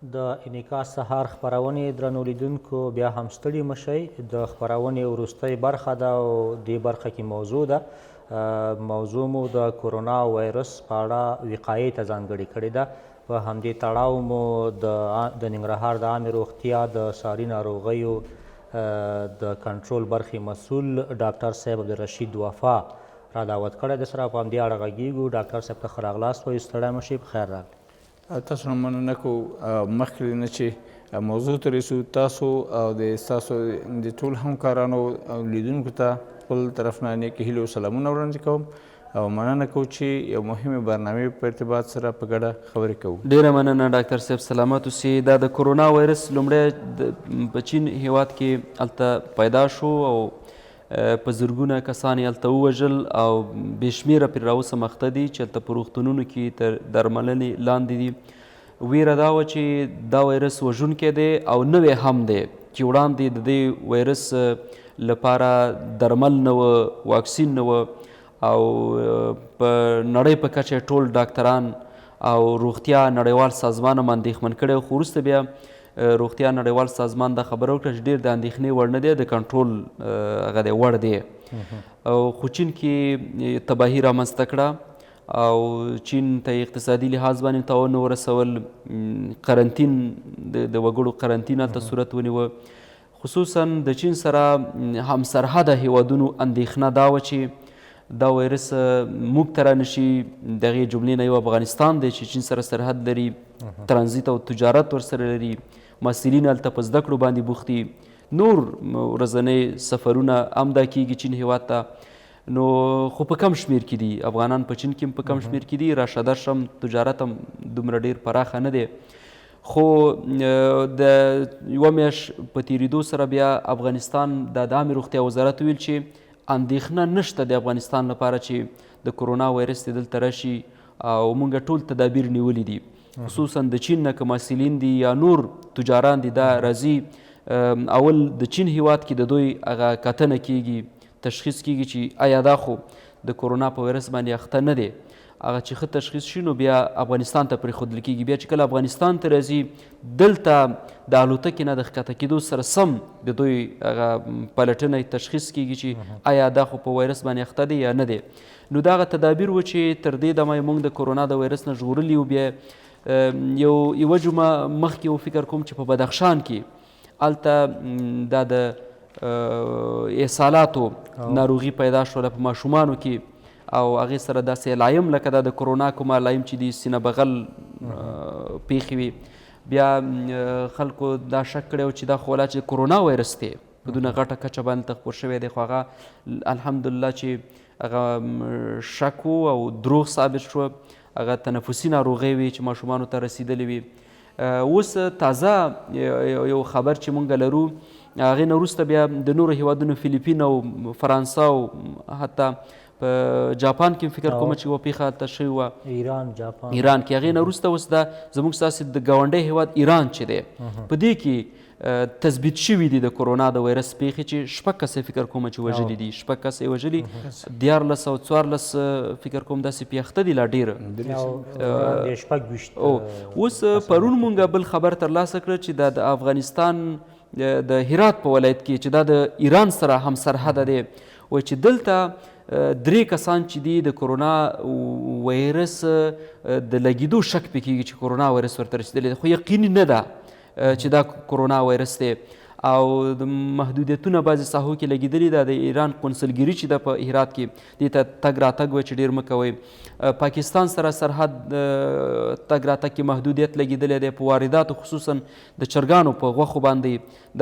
د انعکاس سهار خپرونې درنو لیدونکو بیا هم ستړي مه شئ. د خپرونې وروستۍ برخه ده او دې برخه کې موضوع ده. موضوع مو د کورونا وایرس په اړه وقایې ته ځانګړې کړې ده. په همدې تړاو مو د ننګرهار د عامې روغتیا د ساري ناروغیو د کنټرول برخې مسؤل ډاکټر صاحب عبدالرشید وفا را دعوت کړی د سره په همدې اړه غږیږو. ډاکټر صاحب ته ښه راغلاست وایو. ستړی مه شئ، پخیر راغلی. تاسو نه مننه کوو مخکې نه چې موضوع ته رسو، تاسو او د ستاسو د ټول همکارانو او لیدونکو ته خپل طرف نه نیک هیلې او سلامونه وړاندې کوم او مننه کوو چې یو مهمې برنامې په ارتباط سره په ګډه خبرې کوو. ډېره مننه ډاکټر صاحب، سلامت اوسئ. دا د کورونا وایرس لومړی په چین هیواد کې هلته پیدا شو او په زرګونه کسان یې هلته ووژل او بې شمېره پرې راوسه مخته دي چې هلته په روغتونونو کې تر درملنې لاندې دي. ویره دا وه چې دا وایرس وژونکی دی او نوی هم دی چې وړاندې د دې وایرس لپاره درمل نه وه، واکسین نه وه او په نړۍ په کچه ټول ډاکټران او روغتیا نړیوال سازمان هم اندېښمن کړی، خو وروسته بیا روغتیا نړیوال سازمان دا خبره وکړه چې ډېر د اندېښنې وړ نه دی، د کنټرول هغه دی وړ دی. خو چین کې تباهي رامنځته کړه او چین ته اقتصادي لحاظ باندې تاوان ورسول. قرنطین د وګړو قرنطین هلته صورت ونیوه. خصوصا د چین سره همسرحده هیوادونو اندېښنه دا وه چې دا وایرس موږ ته رانشي. دغې جملې نه یو افغانستان دی چې چین سره سرحد لري، ترانزیت او تجارت ورسره لري، محصلین هلته په زده کړو باندې بوخت دي، نور ورځنی سفرونه هم دا کیږي چین هیواد ته. نو خو په کم شمیر کې دي، افغانان په چین کې هم په کم شمیر کې دي، راشه درشه هم تجارت هم دومره ډېر پراخه نه دی. خو د یوه میاشت په تېرېدو سره بیا افغانستان د عامې روغتیا وزارت ویل چې اندېښنه نشته د افغانستان لپاره چې د کورونا وایرس دې دلته راشي او موږ ټول تدابیر نیولي دي. خصوصا د چین نه که محصلین دي یا نور تجاران دي، دا راځي اول د چین هیواد کې د دوی هغه کتنه کیږي، تشخیص کیږي چې آیا دا خو د کورونا په وایرس باندې اخته نه دی. هغه چې ښه تشخیص شي نو بیا افغانستان ته پرېښودل کیږي. بیا چې کله افغانستان ته راځي دلته د الوتکې نه د ښکته کېدو سره سم د دوی هغه پلټنه تشخیص کیږي چې آیا دا خو په وایرس باندې اخته دی یا نه دی. نو دا هغه تدابیر و چې تر دې دمه موږ د کورونا د وایرس نه ژغورلي وو. بیا یوه جمعه مخکې و فکر کوم چې په بدخشان کې هلته دا د اسهالاتو ناروغي پیدا شوله په ماشومانو کې او هغې سره داسې علایم لکه دا د کورونا کوم علایم چې د سینه بغل پیښې وي. بیا خلکو دا شک کړی و چې دا خو ولا چې کورونا وایرس دی په دونه غټه کچه باندې ته خپور شوی دی، خو هغه الحمدلله چې هغه شک و او دروغ ثابت شوه. هغه تنفسي ناروغۍ وي چې ماشومانو ته رسیدلې وي. اوس تازه یو خبر چې مونږ لرو، هغې نه وروسته بیا د نورو هیوادونو فلیپین او فرانسه او حتی په جاپان کې فکر کومه چې یوه پیښه هلته شوې وه، ایران جاپان کې. هغې نه وروسته اوس دا زموږ ستاسې د ګاونډی هیواد ایران چې دی په دې کې تثبیت شوي دي د کورونا د وایرس پیښې چې 6 کسه فکر کومه چې وژلي دي، 6 کسه یې وژلي، 14 او 14 فکر کوم داسې پیښته دي لا ډېره. اوس پرون مونږ بل خبر ترلاسه کړه چې دا د افغانستان د هرات په ولایت کې چې دا د ایران سره همسرحده دی، وایي چې دلته 3 کسان چې دي د کورونا وایرس د لګېدو شک پې کېږي چې کورونا وایرس ورته رسېدلی دی، خو یقیني نه ده چې دا کورونا وایرس دی. او د محدودیتونه بعضې ساحو کې لګېدلي ده. د ایران قونسلګري چې ده په هرات کې دې ته تګ راتګ وایي چې ډېر مه کوئ. پاکستان سره سرحد تګ راتګ کې محدودیت لګېدلی دی، په وارداتو خصوصا د چرګانو په غوښو باندې،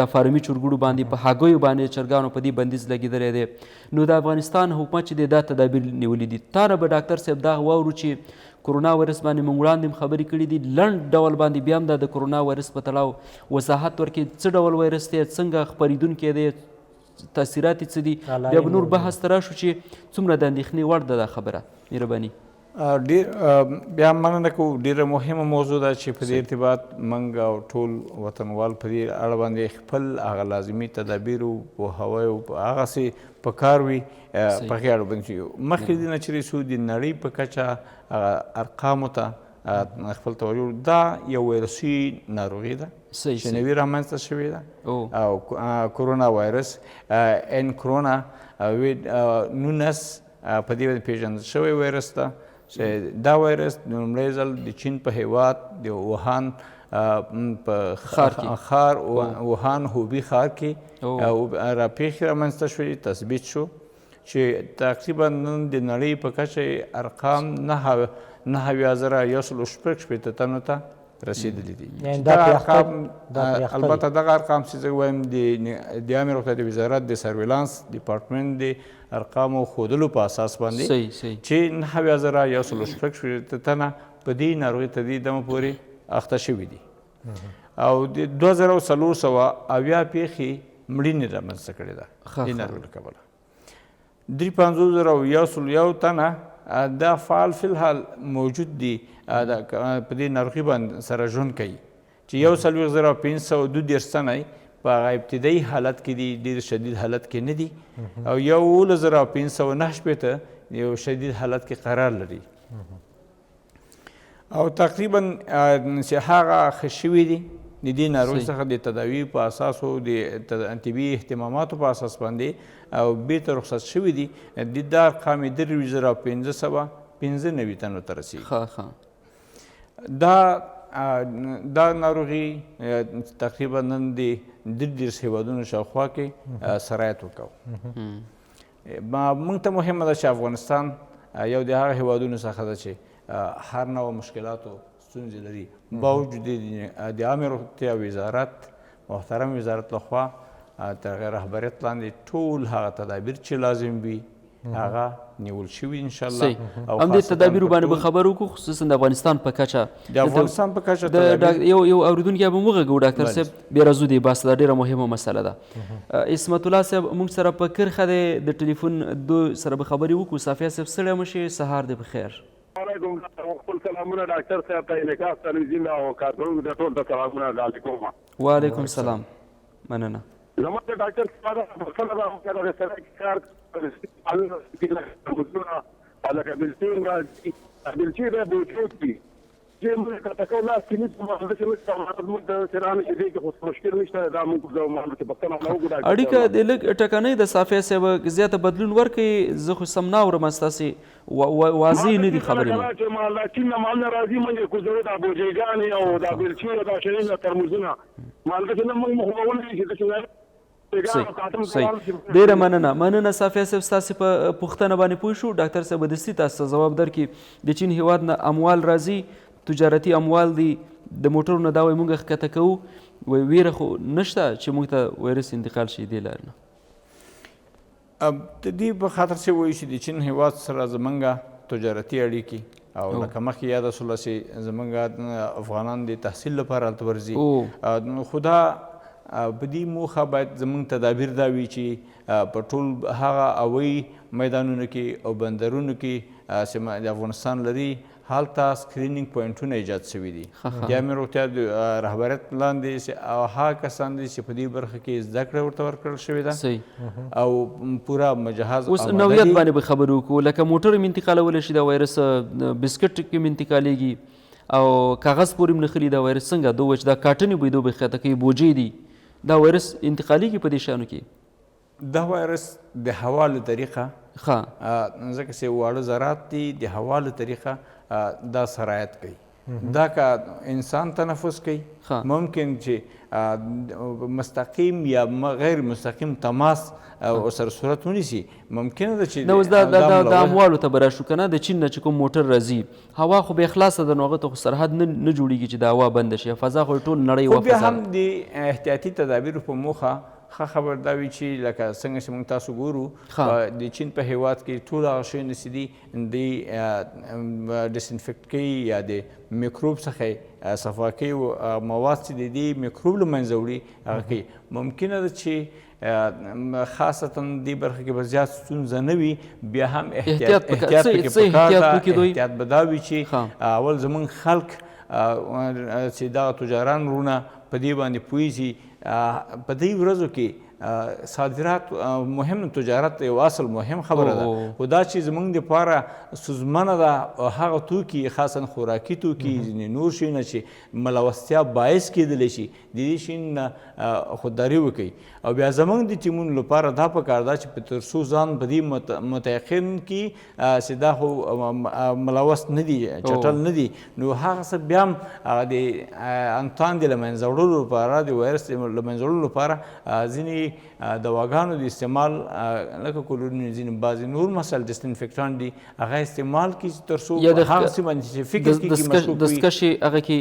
د فارمي چرګوړو باندې، په هګیو باندې چرګانو په دې بندیز لګېدلی دی. نو د افغانستان حکومت چې دی دا تدابیر نیولي دي. تا نه به ډاکټر صاحب دا واورو چې کورونا وایرس باندې موږ وړاندې هم خبرې کړي دي، لنډ ډول باندې بیا هم دا د کورونا وایرس په تړاو وضاحت ورکړي، څه ډول وایرس دی، څنګه خپرېدونکی دی، تاثیرات یې څه دي. بیا به نور بحث ته راشو چې څومره د اندېښنې وړ ده دا خبره. مهرباني. ډېر بیا مننه کوو. ډېره مهمه موضوع ده چې په دې ارتباط موږ او ټول وطنوال په دې اړه باندې خپل هغه لازمي تدابیر او پوهاوی او هغسې په کار وي په هغې اړه باندې. مخکې دې نه چې رسو د نړۍ په کچه هغه ارقامو ته خپل توجه دا یو ویروسي ناروغي ده صحیح چې نوي رامنځته شوې ده او او کرونا وایرس ان کرونا 19 په دې باندې پیژندل شوی وایرس ده چې دا وایرس د لومړی ځل د چین په هیواد د ووهان په ښار ووهان هوبي ښار کې راپېښې رامنځته شوې تثبیت شو چې تقریبا نن د نړۍ په کچه ارقام 9,146 تنو ته رسیدلی دي. البته دغه ارقام چې زه وایم د عامې روغتیا د وزارت د سرویلانس ډپارټمنټ د ارقامو ښودلو په اساس باندې چې 9,146 تنه په دې ناروغۍ ته دې دمه پورې اخته شوي دي او د 2,470 پیښې مړینې رامنځته کړې ده دې ناروغۍ له کبله. 53,101 تنه دا فعال فی الحال موجود دي په دې ناروغي باندې سره ژوند کوي چې 41,532 تنه په هغه ابتدایي حالت کې دي ډېر شدید حالت کې نه دي او 11,509 یو شدید حالت کې قرار لري او تقریبا چې هغه ښه شوي دي د دې ناروغۍ څخه د تداوي په اساس او د طبي اهتماماتو په اساس باندې او بیرته رخصت شوي دي دا ارقام یې 3,595 تنو ته رسېږي. دا ناروغي تقریبا نن د 30 هیوادونو شاوخوا کې سرایت وکړ. موږ ته مهمه ده چې افغانستان یو د هغه هیوادونو څخه ده چې هر نوع مشکلاتو ستونزې لري باوجود د عامې روغتیا وزارت محترم وزارت لخوا تر هغې رهبریت لاندې ټول هغه تدابیر چې لازم وي هغه نیول شوي انشاءالله. همدې تدابیرو باندې به خبر وکړو خصوصا د افغانستان په کچه. د افغانستان په کچه یو اورېدونکی به وغږوو ډاکټر صاحب بې رازو دی بحث دا ډېره مهمه مسله ده. عصمت الله صاحب موږ سره په کرښه دی د ټلیفون دو سره به خبرې وکړو. صافیه صاحب ستړی مه شئ سهار دی بخیر. علیکم خپل سلامونه ډاکټر صاحب ته انعکاس تلویزیون او کارکونکو ته ټول ته سلامونه وړاندې کوم. وعلیکم السلام مننه. زما د ډاکټر صاحب مسله ده چې هغه سره کار لکه بلچین راځي بلچین د بوجود دي چې موږ کتاکو لاس کې نشو مالده چې موږ د سرانه چې کې خو مشکل نشته دا موږ د مالده چې پښتنه نو وګورئ اړیکه د لږ ټکنۍ د صافیه صاحب زیاته بدلون ورکړي زه خو سم نه اورم ستاسې واضح نه دي خبرې نو چې مال چین مال راځي موږ کو ضرورت ابو جیګان او د بلچین د شرین ترموزونه مالده چې موږ مخول چې صحیح ډیره مننه صافیه صاحب ستاسې په پوښتنه باندې پوه شو. ډاکټر صاحب دستي تاسو ته ځواب درکړي. د چین هیواد نه اموال راځي تجارتي اموال دي د موټرو نه دا وایي موږ ښکته کوو وایي ویره خو نشته چې موږ ته وایرس انتقال شي دې لارې نه. د دې په خاطر چې وایي چې د چین هیواد سره زموږ تجارتي اړیکې او لکه مخکې یاده شوله چې زموږ افغانان د تحصیل لپاره هلته ورځي خو دا په دې موخه باید زموږ تدابیر دا وي چې په ټول هغه هوایي میدانونو کې او بندرونو کې چې د افغانستان لري هلته سکرینینګ پوینټونه ایجاد شوي دي. د عامې روغتیا د رهبریت لاندې او هغه کسان دي چې په دې برخه کې زده کړه ورته ورکړل شوې ده او پوره مجهز اوس نوعیت باندې به خبرې وکړو. لکه موټر م انتقالولی شي دا وایرس بسکټ کې م انتقالیږي او کاغذ پورې م نښلي دا وایرس څنګه دو چې دا کاټنې بوی دو به ښکته کوي بوجۍ دي دا وایرس انتقالیږي په دې شیانو کې. دا وایرس د هوا له طریقه ځکه چې واړه ذرات دي د هوا له طریقه دا سرایت کوي. دا که انسان تنفس کوي ممکن چې مستقیم یا غیر مستقیم تماس سره صورت ونیسي ممکنه ده چې نو اوس دا اموالو ته به راشو که نه د چین نه چې کوم موټر راځي هوا خو بې خلاصه ده نو هغه ته خو سرحد نه جوړېږي چې د هوا بنده شي فضا خو ټول نړۍ خو بیا هم د احتیاطي تدابیرو په موخه ښه خبر دا وي چې لکه څنګه چې موږ تاسو ګورو د چین په هیواد کې ټول هغه شیونه چې دي د ډسانفیکټ کوي یا د میکروب څخه صفا کوي مواد چې د دې میکروب له منځه وړي هغه کوي. ممکنه ده چې خاصتا دې برخه کې به زیات ستونزه نه وي بیا هم احتیاط پکې پکار ده. احتیاط به دا وي چې اول زموږ خلک چې دغه تجاران وروڼه په دې باندې پوه شي. په دې ورځو کې صادرات مهم تجارت یو اصل مهم خبره ده، خو دا چې زموږ دپاره ستونزمنه ده هغه توکي خاصا خوراکي توکي ځینې نور شیونه چې ملوثتیا باعث کیدلی شي د دې شي نه خودداري وکړي. او بیا زموږ د ټیمونو لپاره دا پکار ده چې په تر څو ځان په دې متیقن کړي چې دا خو ملوث نه دي، چټل نه دي، نو هغه څه بیا هم د انتان د له منځه وړلو لپاره د وایرس له منځه وړلو لپاره ځینې دواګانو د استعمال لکه کلورین ځینې بعضې نور مسایل ډسټینفیکټان دي هغه استعمال کړي چې تر څو هغه څه باندې چې فکر کېږي مشکوک وي. دستکشې هغه کې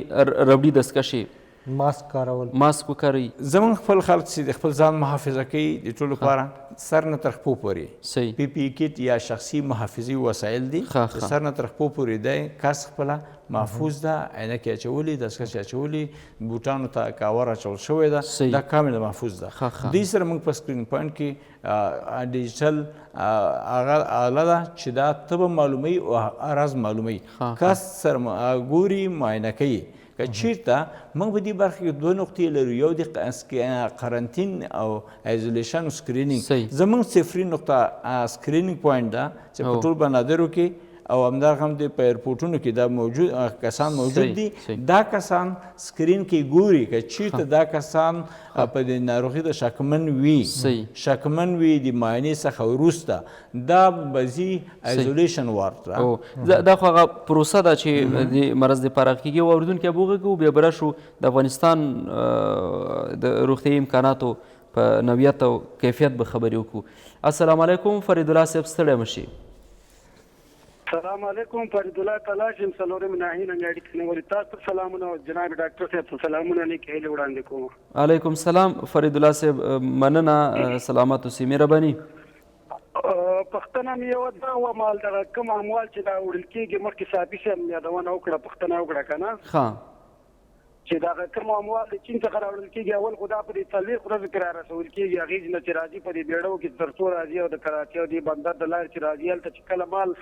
ربړي دستکشې ماسک کارول، ماسک وکاروي. زموږ خپل خلک چې د خپل ځان محافظه کوي د ټولو لپاره سر نه تر خپو پورې صحیح پی پی کیټ یا شخصي محافظي وسایل دي، سر نه تر خپو پورې دی، کس خپله محفوظ ده، عینکې اچولي، دستکشې اچولي، بوټانو ته کاور اچول شوی ده، دا کامل محفوظ ده. دوی سره موږ په سکرین پوینټ کې ډیجیټل هغه آله ده چې دا ته به معلوموي او راز معلوموي، کس سره ګوري معاینه کوي. که چیرته موږ په دې برخه کې دوه نقطې لرو، یو د قرنطین او ایزولیشن سکرینینګ. زموږ صفري نقطه سکرینینګ پوینټ ده چې په ټول بنادرو کې او همدغه هم د په ایرپورټونو کې دا کسان موجود دي. دا کسان سکرین کې ګوري که چیرته دا کسان په د ناروغي د شکمن وي د معاینې څخه وروسته دا به ځي ایزولیشن وارډ ته. دا خو هغه پروسه ده چې د مرض دپاره کېږي او اورېدونکي به وغږوو بیا به راشو د افغانستان د روغتیایي امکاناتو په نوعیت او کیفیت به خبرې وکړو. السلام علیکم فرید الله صاحب، ستړی مه شئ. السلام علیکم، فرید الله تلاش یم، څلورم ناهین اړیکې نیولې. تاسو ته سلامونه او جناب ډاکټر صاحب ته سلامونه نیکې هیلې وړاندې کوم. علیکم سلام فرید الله صاحب، مننه، سلامت اوسئ، مهرباني. پښتنه مې یوه دا ومال دغه کوم اموال چې دا وړل کېږي مخکې صحابي صاحب یادونه وکړه، پښتنه وکړه که نه چې دغه کوم اموال د چین څخه راوړل کېږي، اول خو دا په دې څلوېښت ورځو کې را رسول کېږي، هغې نه چې راځي په دې بیړو کې تر څو راځي او د کراچۍ او دې بندر د لارې چې راځي هلته چې کله مال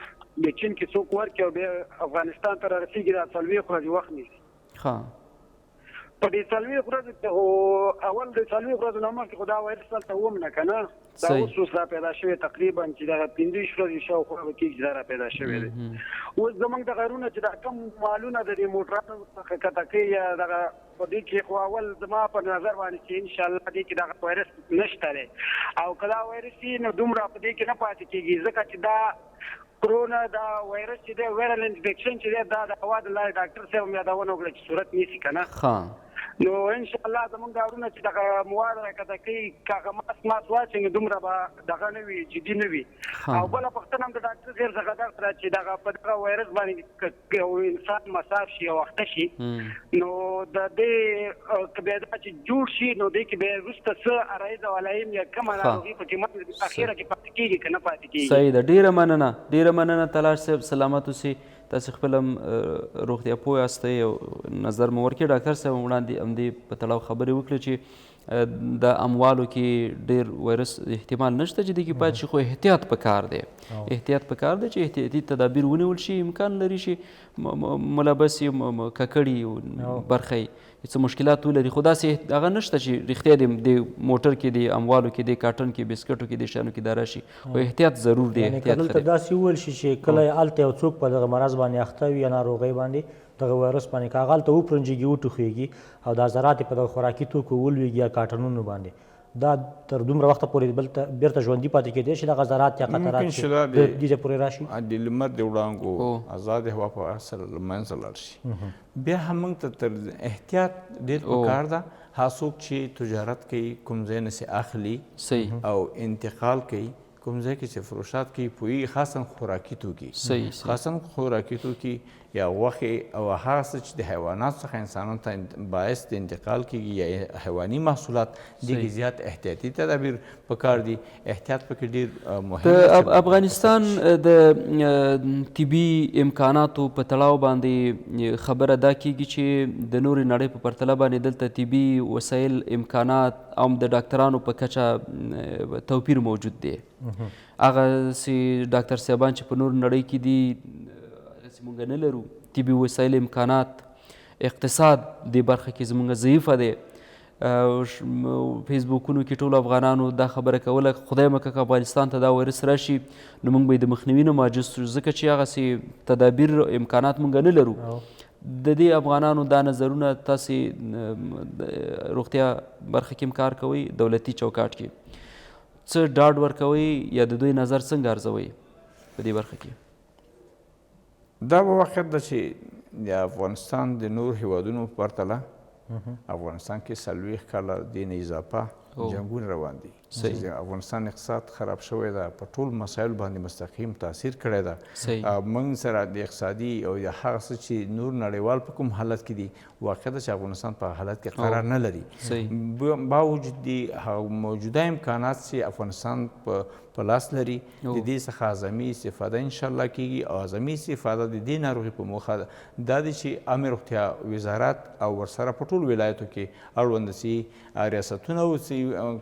د چین کې څوک ورکړي او بیا افغانستان ته را رسېږي دا څلوېښت ورځې وخت نیسي. په دې څلوېښت ورځو کې خو اول د څلوېښت ورځو نه مخکې خو دا وایرس دلته وم نه که نه، دا اوس را پیدا شوی تقریبا چې دغه 15 ورځې شاوخوا به کېږي چې دا را پیدا شوی دی. اوس زموږ د غرونه چې دا کوم مالونه د دې موټرانو څخه کښته کوي یا دغه په دې کې خو اول زما په نظر باندې چې انشاءالله دې کې دغه وایرس نشته دی، او که دا وایرس وي نو دومره په دې کې نه پاتې کېږي، ځکه چې دا کرونا دا وایرس چې دی وایرل انفیکشن چې دی دا د هوا د لارې ډاکټر صاحب هم یادونه وکړه چې صورت نیسي که نه. نو انشاءالله زموږ دا ورونه چې دغه مواد راکښته کوي که هغه ماس واچوي دومره به دغه نه وي، جدي نه وي. او بله پوښتنه هم د ډاکټر صاحب څخه دا کړه چې دغه په دغه وایرس باندې یو انسان مصاب شي او اخته شي نو د دې که بیا دا چې جوړ شي نو دې کې بیا وروسته څه عرایض او علایم یا کومه ناروغي په کې اخره کې پاتې کېږي که نه پاتې کېږي. صحیح ده، ډېره مننه تلاش صاحب، سلامت اوسئ. تاسو خپل هم روغتیا پوه یاستئ او نظر مو ورکړي. ډاکټر صاحب وړاندې همدې په تړاو خبرې وکړې چې د اموالو کې ډېر وایرس احتمال نشته چې دې کې پاتې شي، خو احتیاط پکار دی، احتیاط پکار دی چې احتیاطي تدابیر ونیول شي. امکان لري چې ملبس یې ککړي برخه یې څه مشکلات ولري، خو داسې هغه نشته چې رښتیا د موټر کې د اموالو کې د کاټن کې بسکټو کې د شیانو کې دا راشي، خو احتیاط ضرور دی. که دلته داسې وویل شي چې کله هلته یو څوک په دغه مرض باندې اخته وي یا ناروغۍ باندې دغه وایرس باندې که هغه هلته وپرنجېږي وټوخېږي او دا ذرات یې په دغه خوراکي توکو ولویږي یا کاټنونو باندې، دا تر دومره وخته پورې بیرته ژوندي پاتې کېدی شي دغه ذرات یا قطرات دې ځای پورې راشي، د لمر د وړانګو ازاد هوا په اثر له منځه لاړ شي. بیا هم موږ ته تر احتیاط ډېر پکار ده. هغه څوک چې تجارت کوي کوم ځای نه چې اخلي او انتقال کوي کوم ځای کې چې فروشات کوي پوهېږي، خاصا خوراکي توکي، خاصا خوراکي توکي یا غوښې او هغه څه چې د حیوانات څخه انسانانو ته باعث د انتقال کېږي یا حیواني محصولات، دې کې زیات احتیاطي تدابیر پکار دي. احتیاط پکې ډېر مهم دی. د افغانستان د طبي امکاناتو په تړاو باندې خبره دا کېږي چې د نورې نړۍ په پرتله باندې دلته طبي وسایل، امکانات او د ډاکټرانو په کچه توپیر موجود دی. هغسې ډاکټر صاحبان چې په نور نړۍ کې دي موږ نه لرو، طبي وسایل، امکانات، اقتصاد دې برخه کې زموږ ضعیفه دی. فیسبوکونو کې ټولو افغانانو دا خبره کوله خدای مکه که افغانستان ته دا وایرس راشي نو موږ به یې د مخنیوي نه عاجز شو ځکه چې هغسې تدابیر امکانات موږ نه لرو د دې افغانانو دا نظرونه تاسې روغتیا برخه کې هم کار کوئ دولتي چوکاټ کې څه ډاډ ورکوئ یا د دوی نظر څنګه ارزوئ په دې برخه کې دا به واقعیت ده چې د افغانستان د نور هیوادونو په پرتله افغانستان کې 40 کاله دې نه اضافه جنګونه روان دي افغانستان اقتصاد خراب شوی ده په ټول مسایلو باندې مستقیم تاثیر کړی ده موږ سره د اقتصادي او یا هغه څه چې نور نړیوال په کوم حالت کې دي واقع ده چې افغانستان په حالت کې قرار نه لري باوجود د موجوده امکانات چې افغانستان په لاس لري د دې څخه اعظمي استفاده انشاءالله کیږي او اعظمي استفاده د دې ناروغي په موخه دا دی چې عامه روغتیا وزارت او ورسره په ټولو ولایتو کې اړوند سي ریاستونه او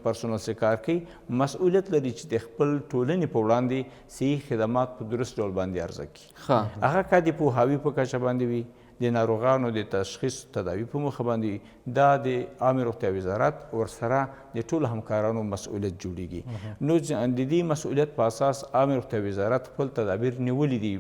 پرسونل چې کار کوي مسؤلیت لري چې د خپل ټولنې په وړاندې صحي خدمات په درست ډول باندې عرضه کړي هغه که د پوهاوي په کچه باندې وي د ناروغانو د تشخیص تداوي په موخه باندې دا د عامه روغتیا وزارت ورسره د ټولو همکارانو مسؤلیت جوړیږي نو د دې مسؤلیت په اساس عامه روغتیا وزارت خپل تدابیر نیولي دي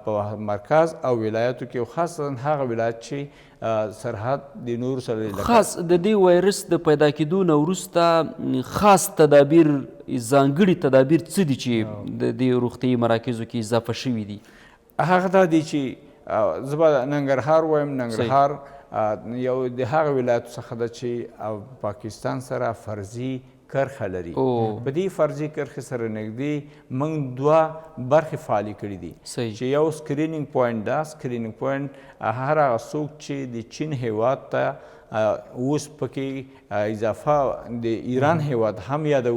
په مرکز او ولایاتو کې خاصا هغه ولایت چې سرحد د نورو سره خاص د دې وایرس د پیدا کېدو نه وروسته خاص تدابیر ځانګړي تدابیر څه دي چې د دې روغتیایي مراکزو کې اضافه شوي دي هغه دا دی چې زه به ننګرهار وایم ننګرهار یو د هغه ولایتو څخه ده چې پاکستان سره فرضي کرښه لري په دې فرضي کرښې سره نږدې موږ 2 برخې فعالې کړي دي چې یو سکرینینګ پوینټ دا سکرینینګ پوینټ هر هغه څوک چې د چین هیواد ته اوس پکې اضافه د ایران هیواد هم یادو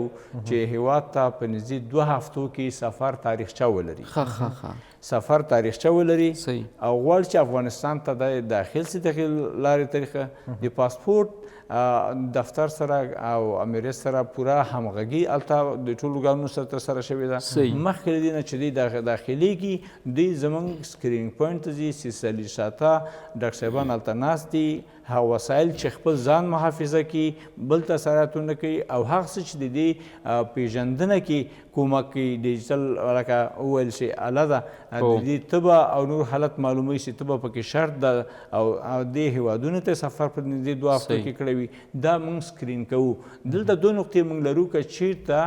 چې هیواد ته په نږدې 2 هفتو کې سفر تاریخچه ولري سفر تاریخچه ولري او غواړي چې افغانستان ته د داخل سي دغه لارې طریقه د پاسپورت دفتر سره او امریت سره پوره همغږي هلته د ټولو ګامونو سره ترسره شوې ده مخکې له دې نه چې دوی داخلیږي دوی زموږ سکرینینګ پوینټ ته ځي سیسلي شاته ډاکټر صاحبان هلته ناست دي هغه وسایل چې خپل ځان محافظه کړي بل ته سرایتونه کوي او هغه څه چې د دې پیژندنه کې کومک کوي ډیجیټل لکه وویل شي اله ده د دې تبه او نور حالت معلوموي چې تبه پکې شرط ده او دې هیوادونو ته سفر په نږدې 2 هفتو کې کړی وي دا موږ سکرین کوو دلته 2 نقطې موږ لرو که چیرته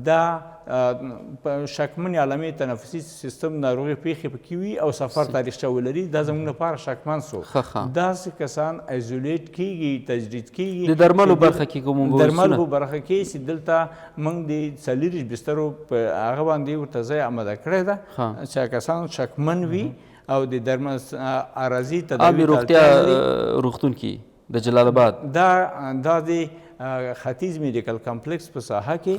دا شکمن عالمي تنفسي سیستم ناروغي پیښې پکې وي او سفر تاریخچه ولري دا زموږ لپاره شکمن سو داسې کسان ایزولیټ کیږي تجدید کیږي د درملو برخه کې کوم درملو برخه کې چې دلته موږ د 40 بسترو په هغه باندې ورته ځای آماده کړی ده چې کسان شکمن وي او د درمل عارضي تداوي روغتیا روغتون کې د جلال آباد دا د ختیځ میډیکل کمپلیکس په ساحه کې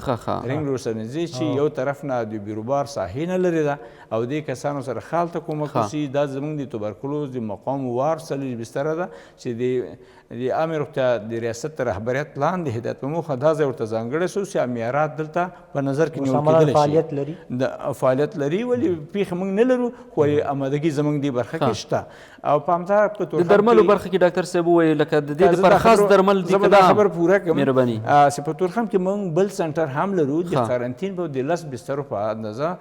رنګ روډ سره نږدې چې یو طرف نه د بیروبار ساحې نه لرې ده او دې کسانو سره خال ته کومک وشي دا زموږ د توبرکلوز د مقام وار 40 بستره ده چې د عامه روغتیا د ریاست رهبریت لاندې هدایت په موخه دا ځای ورته ځانګړی شو چې معیارات دلته په نظر کې نیول کېدلی شي فعالیت لري ولې پیښه موږ نه لرو خو آمادګي زموږ دې برخه کې شته او په همدغه په د درملو برخه کې ډاکټر صاحب وویل لکه د دې لپاره خاص درمل دي که دا خبر پوره کړم مهرباني چې په تورخم کې موږ بل سنټر هم لرو د قرنطین په 10 بسترو په اندازه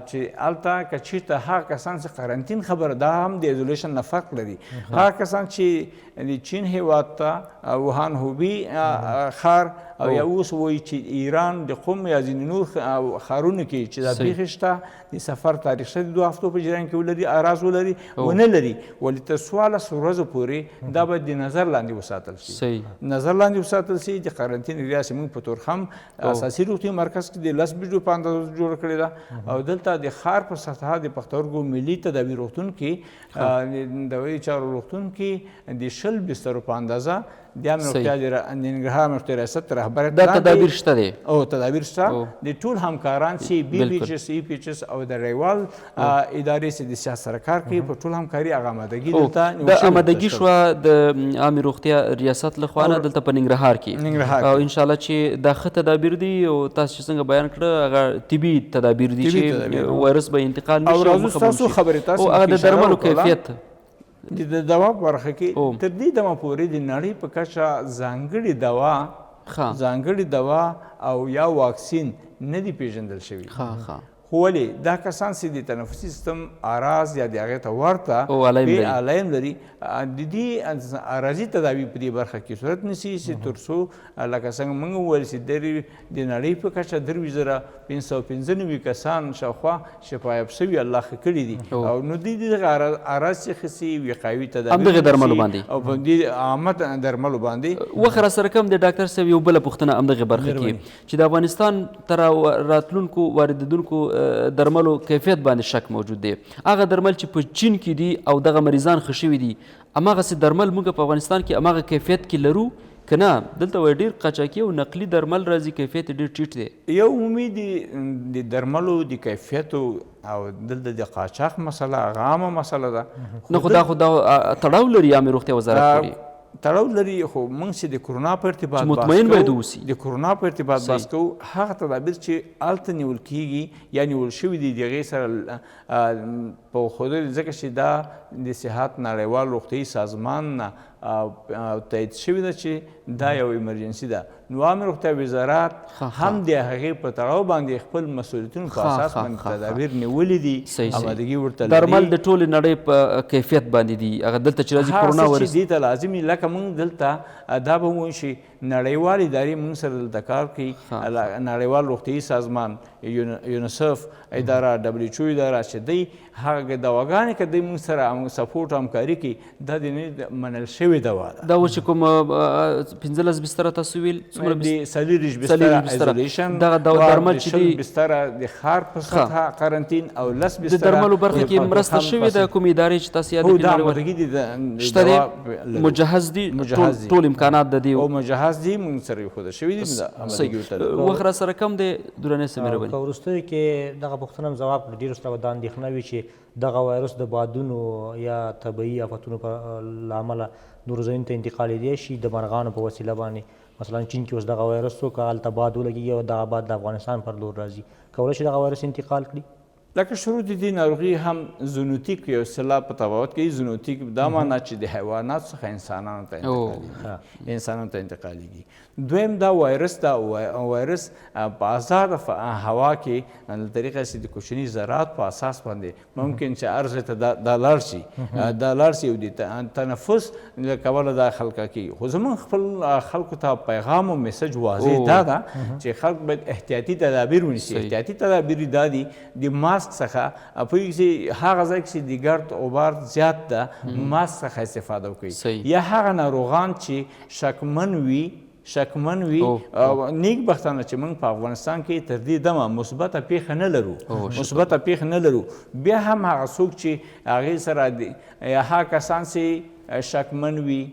چې هلته که چېرته هغه کسان چې قرنطین خبره دا هم د ایزولیشن نه فرق لري هغه کسان چې د چین هیواد ته ووهان هوبي ښار او یا اوس وایي چې ایران د قم یا ځینې نور ښارونو کې چې دا پیښې شته د سفر تاریخچه د 2 هفتو په جریان کې ولري اراز ولري ونه لري ولې تر 14 ورځو پورې دا باید د نظر لاندې وساتل شي نظر لاندې وساتل شي د قرنطین ایریا چې موږ په تورخم اساسي روغتیایي مرکز کې د 10 بجو په اندازه جوړه کړې ده او دلته د ښار په سطحه د پښتورګو ملي تداوي روغتون کې د دوايي چارو روغتون کې د 20 بسترو په اندازه د عامه روغتیا د ننګرهار روغتیا ریاست رهبریت دا تدابیر شته دی او تدابیر شته د ټول همکاران چې بي پی ایچ اس ای پی ایچ اس او د ریوال ادارې چې د سیاست سره کار کوي په ټول همکاري هغه آمادګي دلته د آمادګي شوه د عامه روغتیا ریاست لخوا نه دلته په ننګرهار کې او انشاءالله چې دا ښه تدابیر دي او تاسو چې څنګه بیان کړه هغه طبي تدابیر دي چې وایرس به انتقال نه شي او راځو ستاسو خبرې تاسو او هغه د درملو کیفیت د دوا په برخه کې تر دې دمه پورې د نړۍ په کچه ځانګړې دوا او یا واکسین نه دی پیژندل شوي. خو ولې دا کسان چې د تنفسي سیستم اعراض یا د هغې ته ورته علایم لري د دې اعراضي تداوي په دې برخه کې صورت نیسي چې تر څو لکه څنګه موږ وویل چې د نړۍ په کچه 3595 کسان شاوخوا شفایاب شوي الله ښه کړي دي او نو دوی دغه اعراض چې خسي وقایوي تداوي همدغې درملو باندې او په دې عامه درملو باندې. وخت راسره کوم د ډاکټر صاحب یو بله پوښتنه همدغې برخه کې چې د افغانستان تر راتلونکو واردېدونکو درملو کیفیت باندې شک موجود دی. هغه درمل چې په چین کې دي او دغه مریضان ښه شوي دي هماغسې درمل موږ په افغانستان کې هماغه کیفیت کې لرو که نه؟ دلته وایي ډېر قاچاقي او نقلي درمل راځي کیفیت یې ډېر ټیټ دی. یو عمومي د درملو د کیفیتو او دلته د قاچاق مسله هغه عامه مسله ده. نه خو دا تړاو لري عامې روغتیا وزارت پورې تړاو لري. خو موږ چې د کرونا په ارتباط مطمئن باید اوسي د کرونا په ارتباط بحث کوو هغه تدابیر چې هلته نیول کیږي یا نیول شوي دي د هغې سره په ښودلو ځکه چې دا د صحت نړیوال روغتیایي سازمان نه تایید شوې ده چې دا یو ایمرجنسي ده. نو عامې روغتیا وزارت هم د هغې په تړاو باندې خپل مسؤلیتونو په اساس باندې تدابیر نیولي دي آمادګي ورته لري. درمل د ټولې نړۍ په کیفیت باندې دي هغه دلته چې راځي کرونا وایرس دې ته لازمي لکه موږ دلته دا به ووایو چې نړیوال ادارې موږ سره دلته کار کوي. نړیوال روغتیایي سازمان یونیسف اداره WHO اداره چې دوی هغه دواګانې که دوی موږ سره سپورټ همکاري کوي دا د منل شوې دوا ده. دا اوس چې کوم 15 بستره تاسو ویل د 40 بستره ایزولیشن دغه درمل چې دي بستره د ښار په سطحه قرنټین او 10 بستره د درملو برخه کې مرسته شوې ده کومې ادارې چې تاسو یاد کړئ شته دي مجهز دي ټول امکانات د دي او مجهز دي موږ سره ایښودل شوي دي. وخت راسره کم دی درنې صاحب مهرباني. که وروستیو کې دغه پوښتنه هم ځواب کړي ډېرو سره به دا اندېښنه وي چې دغه وایرس د بادونو یا طبیعي آفتونو له امله نورو ځایونو ته انتقالېدی شي د مرغانو په وسیله باندې. مثلا چین کې اوس دغه وایرس څوک هلته باد ولګېږي او دغه باد د افغانستان پر لور راځي کولی شي دغه وایرس انتقال کړي؟ لکه شروع د دې ناروغي هم زونوتیک یو اصطلاح په تفاوت کوي. زونوتیک دا معنا چې د حیواناتو څخه انسانانو ته انتقالېږي. دویم دا وایرس وایرس په آزاده هوا کې له طریقه چې د کوچني ذرات په اساس باندې ممکن چې ارض ته دا لاړ شي او د تنفس له کوله دا خلقه کوي. خو زموږ خپل خلکو ته پیغام او میسج واضح دا ده چې خلک باید احتیاطي تدابیر ونیسي. احتیاطي تدابیر دا دي د ماسک څخه پوهېږي چې هغه ځای کې چې د ګرد غبار زیات ده ماسک څخه استفاده وکړي. یا هغه ناروغان چې شکمن وي نیک بختانه چې موږ په افغانستان کې تر دې دمه مثبته پیښه نه لرو بیا هم هغه څوک چې هغې سره یا هغه کسان چې شکمن وي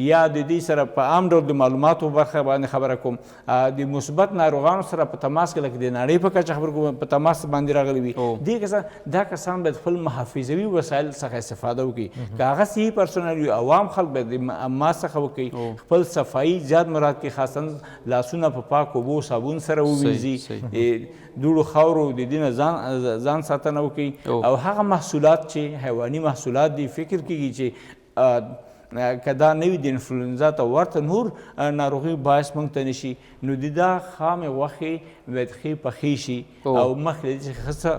یا د دې سره په عام ډول د معلوماتو برخه باندې خبره کوم د مثبت ناروغانو سره په تماس کې لکه د نړۍ په کچه خبره کوم په تماس باندې راغلي وي دا کسان باید خپل محافظوي وسایل څخه استفاده وکړي. که هغه صحي پرسونل وي عوام خلک باید د ماسک څخه وکړي. خپل صفایي زیات مراد کړي خاصا لاسونه په پاک اوبو صابون سره ووینځي. دوړو خاورو د دې نه ځان ساتنه وکړي. او هغه محصولات چې حیواني محصولات دي فکر کېږي چې که دا نه وي د انفلونزا ته ورته نور ناروغي باعث موږ ته نشي نو د دا خامې غوښې باید ښې پخې شي او مخکې چې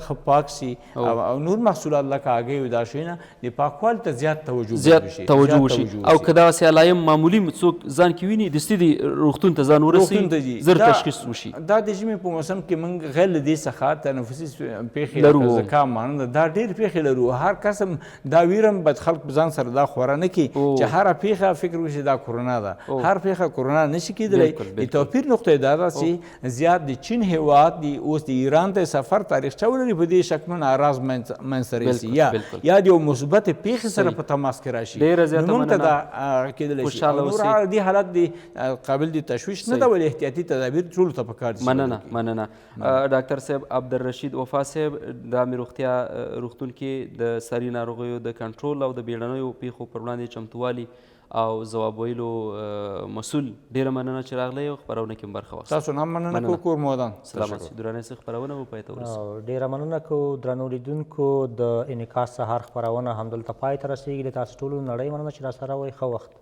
ښه پاک شي او نور محصولات لکه هګۍ او دا شیونه د پاکوالي ته زیات توجه وشي. او که دغسې علایم معمولي څوک ځان کې ویني دستي د روغتون ته ځان ورسوي زر تشخیص وشي. دا د ژمي په موسم کې موږ غیر له دې څخه تنفسي پېښې لکه زکام ماننده دا ډېرې پېښې لرو. هر قسم دا ویرم باید خلک په ځان سره دا خوره نه کړي چې هره پیښه فکر وشي دا کرونا ده. هر پیښه کرونا نشي کېدلی. د توپیر نقطه دا ده چې زیات د چین هېواد اوس د ایران ته سفر تاریخچه ولري په دې شکمن اعراض منځته راسي یا د یو مثبتې پیښې سره په تماس کې راشي نو موږ ته دا کېدلی شي. نور دې حالت د قابل د تشویش نه ده ولې احتیاطي تدابیر ټولو ته پکار دي. مننه ډاکټر صاحب عبدالرشید وفا صاحب د عامې روغتیا روغتون کې د ساري ناروغیو د کنټرول او د بیړنیو پیښو پر وړاندې چمتووالي او ځواب ویلو مسؤل ډېره مننه چې راغلی او خپرونه کې هم برخه واخیسته. تاسو نه هم مننه کوو کور مو ودان. سلامت شئ. درانۍ څه خپرونه به پای ته ورسوو. ډېره مننه کوو درنو لیدونکو. د انعکاس سهار خپرونه همدلته پای ته رسېږي. د تاسو ټولو نړۍ مننه چې راسره وئ. ښه وخت.